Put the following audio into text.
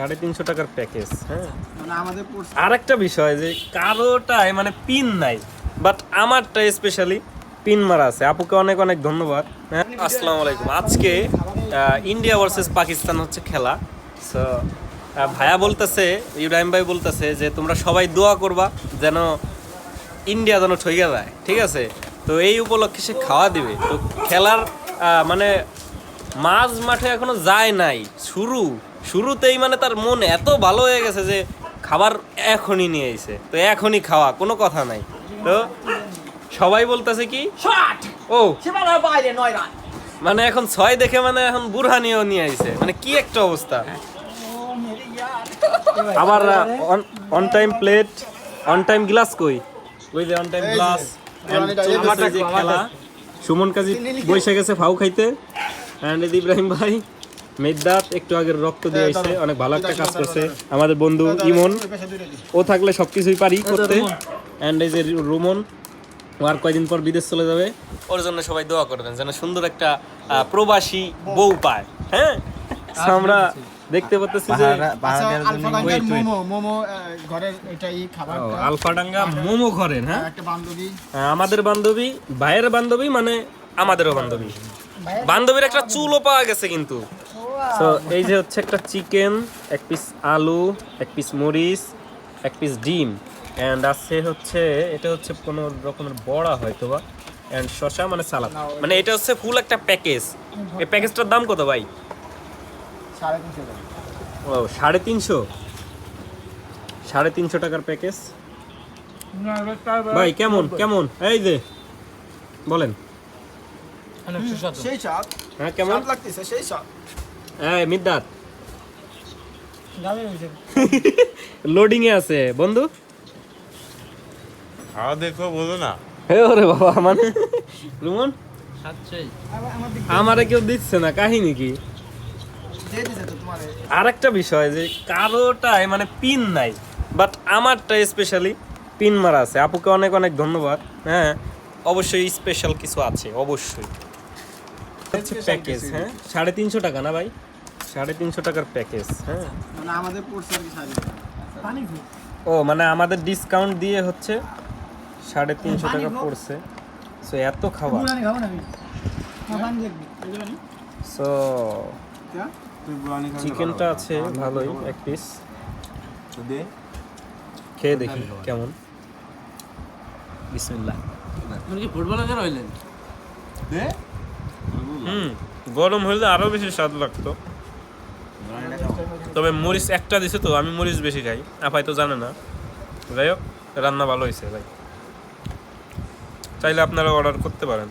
350 টাকার প্যাকেজ। হ্যাঁ, মানে আমাদের আর একটা বিষয় যে কারোটায় মানে পিন নাই, বাট আমারটা স্পেশালি পিন মারা আছে। আপুকে অনেক অনেক ধন্যবাদ। হ্যাঁ, আসসালামু আলাইকুম। আজকে ইন্ডিয়া ভার্সেস পাকিস্তান হচ্ছে খেলা। সো ভাইয়া বলতেছে, ইব্রাহিম ভাই বলতেছে যে তোমরা সবাই দোয়া করবা যেন ইন্ডিয়া যেন ঠইকা যায়, ঠিক আছে? তো এই উপলক্ষে সে খাওয়া দিবে। তো খেলার মানে মাঝ মাঠে এখনো যায় নাই, শুরুতেই মানে তার মন এত ভালো হয়ে গেছে যে খাবার এখনই নিয়ে আইছে, তো এখনই খাওয়া, কোনো কথা নাই। তো সবাই বলতেছে কি ও মানে এখন 6 দেখে মানে এখন বুরহানিও নিয়ে আইছে, মানে কি একটা অবস্থা। আবার on time plate, on time glass কই যে অন টাইম গ্লাস। খেলা সুমন কাজী বসে গেছে ফাউ খাইতে, এন্ড ইব্রাহিম ভাই মেদদাত একটু আগের রক্ত দিয়ে আইছে, অনেক ভালো একটা কাজ করছে। আমাদের বন্ধু ইমন, ও থাকলে সবকিছুই পারি করতে। এন্ড এই যে রুমন, ও আর কয়দিন পর বিদেশ চলে যাবে, ওর জন্য সবাই দোয়া করবেন যেন সুন্দর একটা প্রবাসী বউ পায়। হ্যাঁ, আমরা দেখতে পাচ্ছি যে আলফাডাঙ্গা মোমো ঘরের। হ্যাঁ, আমাদের বান্ধবী, ভাইয়ের বান্ধবী, মানে আমাদেরও বান্ধবী, বান্ধবীর একটা চুলও পাওয়া গেছে কিন্তু। তো এই যে হচ্ছে একটা চিকেন, এক পিস আলু, এক পিস মরিচ, এক পিস ডিম, এন্ড আছে হচ্ছে এটা হচ্ছে কোনো রকমের বড়া হয়তো বা, এন্ড শসা, মানে সালাদ। মানে এটা হচ্ছে ফুল একটা প্যাকেজ। এই প্যাকেজটার দাম কত ভাই? 350। ও 350, 350 টাকার প্যাকেজ। ভাই কেমন কেমন এই যে বলেন। হ্যাঁ, কেমন লাগতেছে? সেই স্বাদ। এই মিদ্দাত লোডিং এ আছে বন্ধু। খাওয়া দেখো বলো না। হে ওরে বাবা, মানে রুমন আমারে কেউ দিচ্ছে না, কাহিনী কি? আর একটা বিষয় যে কারোটায় মানে পিন নাই, বাট আমারটা স্পেশালি পিন মারা আছে। আপুকে অনেক অনেক ধন্যবাদ। হ্যাঁ, অবশ্যই স্পেশাল কিছু আছে, অবশ্যই। প্যাকেজ, হ্যাঁ 350 টাকা না ভাই? 350 টাকার প্যাকেজ। হ্যাঁ, মানে আমাদের ও মানে আমাদের ডিসকাউন্ট দিয়ে হচ্ছে 350 টাকা পড়ছে। সো এত খাবার। সো চিকেনটা আছে ভালোই, এক পিস খেয়ে দেখি কেমন। বিসমিল্লাহ। গরম হইলে আরো বেশি স্বাদ লাগতো, তবে মরিচ একটা দিছে তো আমি মরিচ বেশি খাই, আপাই তো জানে না। যাই হোক, রান্না ভালো হয়েছে ভাই, চাইলে আপনারা অর্ডার করতে পারেন।